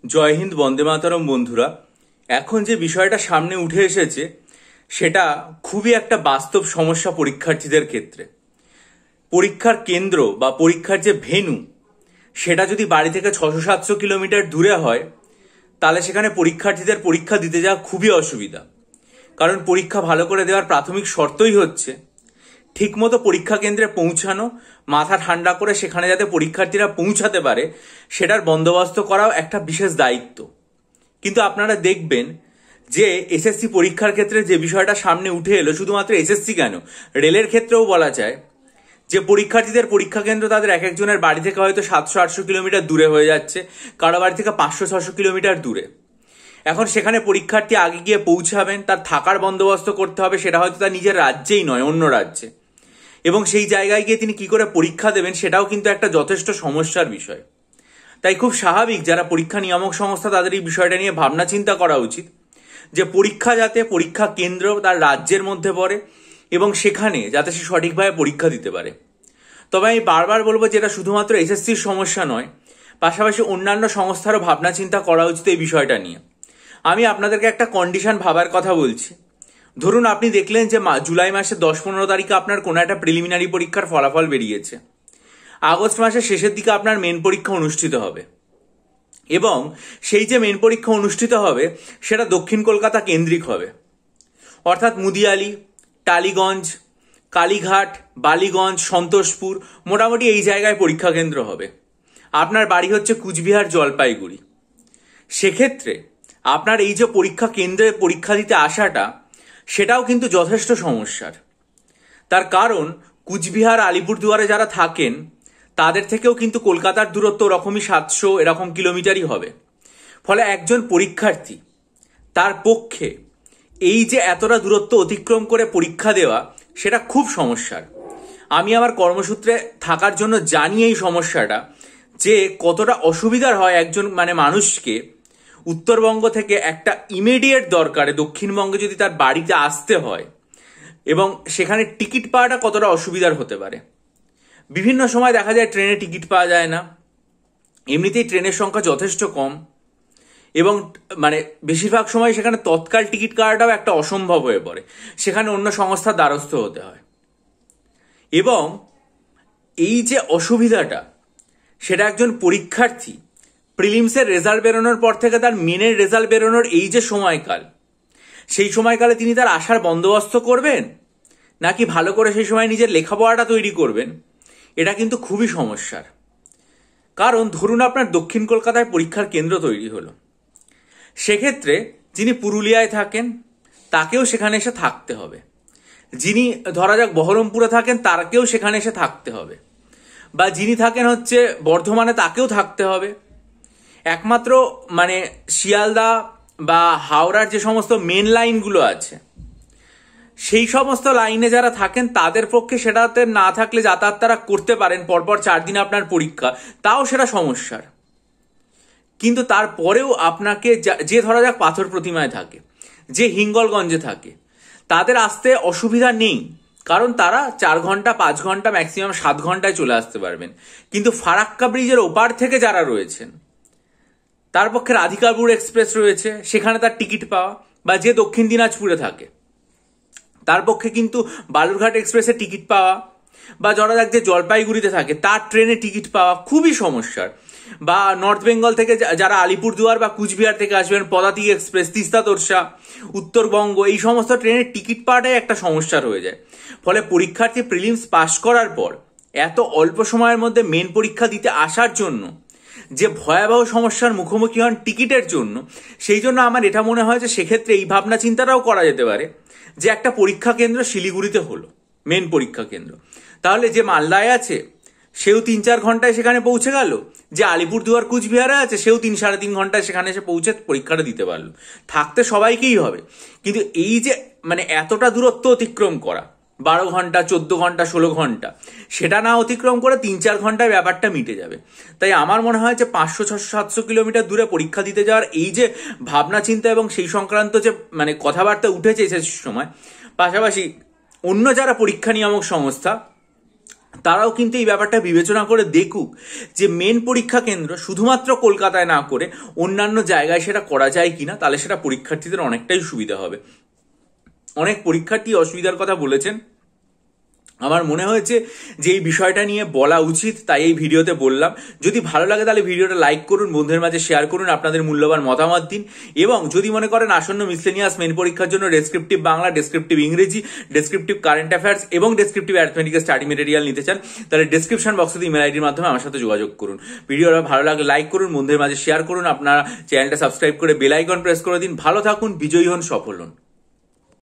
জয় হিন্দ, বন্দে মাতরম। বন্ধুরা, এখন যে বিষয়টা সামনে উঠে এসেছে সেটা খুবই একটা বাস্তব সমস্যা পরীক্ষার্থীদের ক্ষেত্রে। পরীক্ষার কেন্দ্র বা পরীক্ষার যে ভেন্যু সেটা যদি বাড়ি থেকে 600-700 কিলোমিটার দূরে হয় তাহলে সেখানে পরীক্ষার্থীদের পরীক্ষা দিতে যাওয়া খুবই অসুবিধা। কারণ পরীক্ষা ভালো করে দেওয়ার প্রাথমিক শর্তই হচ্ছে ঠিকমতো পরীক্ষা কেন্দ্রে পৌঁছানো, মাথা ঠান্ডা করে সেখানে যাতে পরীক্ষার্থীরা পৌঁছাতে পারে সেটার বন্দোবস্ত করাও একটা বিশেষ দায়িত্ব। কিন্তু আপনারা দেখবেন যে এসএসসি পরীক্ষার ক্ষেত্রে যে বিষয়টা সামনে উঠে এলো, শুধুমাত্র এসএসসি কেন, রেলের ক্ষেত্রেও বলা যায় যে পরীক্ষার্থীদের পরীক্ষা কেন্দ্র তাদের এক একজনের বাড়ি থেকে হয়তো 700-800 কিলোমিটার দূরে হয়ে যাচ্ছে, কারো বাড়ি থেকে 500-600 কিলোমিটার দূরে। এখন সেখানে পরীক্ষার্থী আগে গিয়ে পৌঁছাবেন, তার থাকার বন্দোবস্ত করতে হবে, সেটা হয়তো তার নিজের রাজ্যেই নয়, অন্য রাজ্যে। এবং সেই জায়গায় গিয়ে তিনি কি করে পরীক্ষা দেবেন সেটাও কিন্তু একটা যথেষ্ট সমস্যার বিষয়। তাই খুব স্বাভাবিক যারা পরীক্ষা নিয়ামক সংস্থা তাদের এই বিষয়টা নিয়ে ভাবনা চিন্তা করা উচিত যে পরীক্ষা যাতে পরীক্ষা কেন্দ্র তার রাজ্যের মধ্যে পড়ে এবং সেখানে যাতে সে সঠিকভাবে পরীক্ষা দিতে পারে। তবে আমি বারবার বলবো যে এটা শুধুমাত্র এসএসসির সমস্যা নয়, পাশাপাশি অন্যান্য সংস্থারও ভাবনা চিন্তা করা উচিত এই বিষয়টা নিয়ে। আমি আপনাদেরকে একটা কন্ডিশন ভাবার কথা বলছি। ধরুন আপনি দেখলেন যে জুলাই মাসের 10-15 তারিখে আপনার কোনো একটা প্রিলিমিনারি পরীক্ষার ফলাফল বেরিয়েছে, আগস্ট মাসের শেষের দিকে আপনার মেন পরীক্ষা অনুষ্ঠিত হবে এবং সেই যে মেন পরীক্ষা অনুষ্ঠিত হবে সেটা দক্ষিণ কলকাতা কেন্দ্রিক হবে, অর্থাৎ মুদিয়ালি, টালিগঞ্জ, কালীঘাট, বালিগঞ্জ, সন্তোষপুর, মোটামুটি এই জায়গায় পরীক্ষা কেন্দ্র হবে। আপনার বাড়ি হচ্ছে কুচবিহার, জলপাইগুড়ি। সেক্ষেত্রে আপনার এই যে পরীক্ষা কেন্দ্রে পরীক্ষা দিতে আসাটা সেটাও কিন্তু যথেষ্ট সমস্যার। তার কারণ কুচবিহার, আলিপুরদুয়ারে যারা থাকেন তাদের থেকেও কিন্তু কলকাতার দূরত্ব ওরকমই 700 এরকম কিলোমিটারই হবে। ফলে একজন পরীক্ষার্থী তার পক্ষে এই যে এতটা দূরত্ব অতিক্রম করে পরীক্ষা দেওয়া সেটা খুব সমস্যার। আমি আমার কর্মসূত্রে থাকার জন্য জানি এই সমস্যাটা যে কতটা অসুবিধার হয় একজন মানুষকে উত্তরবঙ্গ থেকে একটা ইমিডিয়েট দরকারে দক্ষিণবঙ্গে যদি তার বাড়িতে আসতে হয় এবং সেখানে টিকিট পাওয়াটা কতটা অসুবিধার হতে পারে। বিভিন্ন সময় দেখা যায় ট্রেনে টিকিট পাওয়া যায় না, এমনিতেই ট্রেনের সংখ্যা যথেষ্ট কম এবং বেশিরভাগ সময় সেখানে তৎকাল টিকিট কাটাটাও একটা অসম্ভব হয়ে পড়ে, সেখানে অন্য সংস্থার দ্বারস্থ হতে হয়। এবং এই যে অসুবিধাটা সেটা একজন পরীক্ষার্থী প্রিলিমসের রেজাল্ট বেরোনোর পর থেকে তার মেনের রেজাল্ট বেরোনোর এই যে সময়কাল, সেই সময়কালে তিনি তার আসার বন্দোবস্ত করবেন নাকি ভালো করে সেই সময় নিজের লেখাপড়াটা তৈরি করবেন, এটা কিন্তু খুবই সমস্যার। কারণ ধরুন আপনার দক্ষিণ কলকাতায় পরীক্ষার কেন্দ্র তৈরি হলো, সেক্ষেত্রে যিনি পুরুলিয়ায় থাকেন তাকেও সেখানে এসে থাকতে হবে, যিনি ধরা যাক বহরমপুরে থাকেন তাকেও সেখানে এসে থাকতে হবে, বা যিনি থাকেন হচ্ছে বর্ধমানে তাকেও থাকতে হবে। একমাত্র শিয়ালদা বা হাওড়ার যে সমস্ত মেন লাইনগুলো আছে সেই সমস্ত লাইনে যারা থাকেন তাদের পক্ষে সেটাতে না থাকলে যাতায়াত তারা করতে পারেন, পরপর 4 দিন আপনার পরীক্ষা, তাও সেটা সমস্যার। কিন্তু তারপরেও আপনাকে যে ধরা যাক পাথর প্রতিমায় থাকে, যে হিঙ্গলগঞ্জে থাকে, তাদের আসতে অসুবিধা নেই, কারণ তারা 4 ঘন্টা 5 ঘন্টা ম্যাক্সিমাম 7 ঘন্টায় চলে আসতে পারবেন। কিন্তু ফারাক্কা ব্রিজের ওপার থেকে যারা রয়েছেন তার পক্ষে রাধিকাপুর এক্সপ্রেস রয়েছে, সেখানে তার টিকিট পাওয়া, বা যে দক্ষিণ দিনাজপুরে থাকে তার পক্ষে কিন্তু বালুরঘাট এক্সপ্রেসে টিকিট পাওয়া, বা ধরা যাক যে জলপাইগুড়িতে থাকে তার ট্রেনে টিকিট পাওয়া খুবই সমস্যার। বা নর্থ বেঙ্গল থেকে যারা আলিপুরদুয়ার বা কুচবিহার থেকে আসবেন, পদাতিক এক্সপ্রেস, তিস্তা তোরসা, উত্তরবঙ্গ, এই সমস্ত ট্রেনের টিকিট পাওয়াটাই একটা সমস্যা রয়ে যায়। ফলে পরীক্ষার্থী প্রিলিমস পাস করার পর এত অল্প সময়ের মধ্যে মেন পরীক্ষা দিতে আসার জন্য যে ভয়াবহ সমস্যার মুখোমুখি হন টিকিটের জন্য, সেই জন্য আমার এটা মনে হয় যে সেক্ষেত্রে এই ভাবনা চিন্তাটাও করা যেতে পারে যে একটা পরীক্ষা কেন্দ্র শিলিগুড়িতে হলো, মেন পরীক্ষা কেন্দ্র, তাহলে যে মালদায় আছে সেও 3-4 ঘন্টায় সেখানে পৌঁছে গেল, যে আলিপুরদুয়ার কুচবিহারে আছে সেও 3-3.5 ঘন্টায় সেখানে এসে পৌঁছে পরীক্ষাটা দিতে পারলো। থাকতে সবাইকেই হবে, কিন্তু এই যে এতটা দূরত্ব অতিক্রম করা, 12 ঘন্টা 14 ঘন্টা 16 ঘন্টা, সেটা না অতিক্রম করে 3-4 ঘন্টায় ব্যাপারটা মিটে যাবে। তাই আমার মনে হয় যে 500-600-700 কিলোমিটার দূরে পরীক্ষা দিতে যাওয়ার এই যে ভাবনা চিন্তা এবং সেই সংক্রান্ত যে কথাবার্তা উঠেছে সেই সময়, পাশাপাশি অন্য যারা পরীক্ষা নিয়ামক সংস্থা তারাও কিন্তু এই ব্যাপারটা বিবেচনা করে দেখুক যে মেন পরীক্ষা কেন্দ্র শুধুমাত্র কলকাতায় না করে অন্যান্য জায়গায় সেটা করা যায় কিনা, তাহলে সেটা পরীক্ষার্থীদের অনেকটাই সুবিধা হবে। অনেক পরীক্ষার্থী অসুবিধার কথা বলেছেন, আমার মনে হয়েছে যে এই বিষয়টা নিয়ে বলা উচিত, তাই এই ভিডিওতে বললাম। যদি ভালো লাগে তাহলে ভিডিওটা লাইক করুন, বন্ধুদের মাঝে শেয়ার করুন, আপনাদের মূল্যবান মতামত দিন। এবং যদি মনে করেন আসন্ন মিসলেনিয়াস মেন পরীক্ষার জন্য ডেসক্রিপটিভ বাংলা, ডেসক্রিপটিভ ইংরেজি, ডেসক্রিপটিভ কারেন্ট অ্যাফেয়ার্স এবং ডেসক্রিপটিভ অ্যারিথমেটিকের স্টাডি মেটেরিয়াল নিতে চান, তাহলে ডেসক্রিপশন বক্সে ইমেল আইডির মাধ্যমে আমার সাথে যোগাযোগ করুন। ভিডিওটা ভালো লাগলে লাইক করুন, বন্ধুদের মাঝে শেয়ার করুন, আপনারা চ্যানেলটা সাবস্ক্রাইব করে বেল আইকন প্রেস করে দিন। ভালো থাকুন, বিজয়ী হন, সফল হন।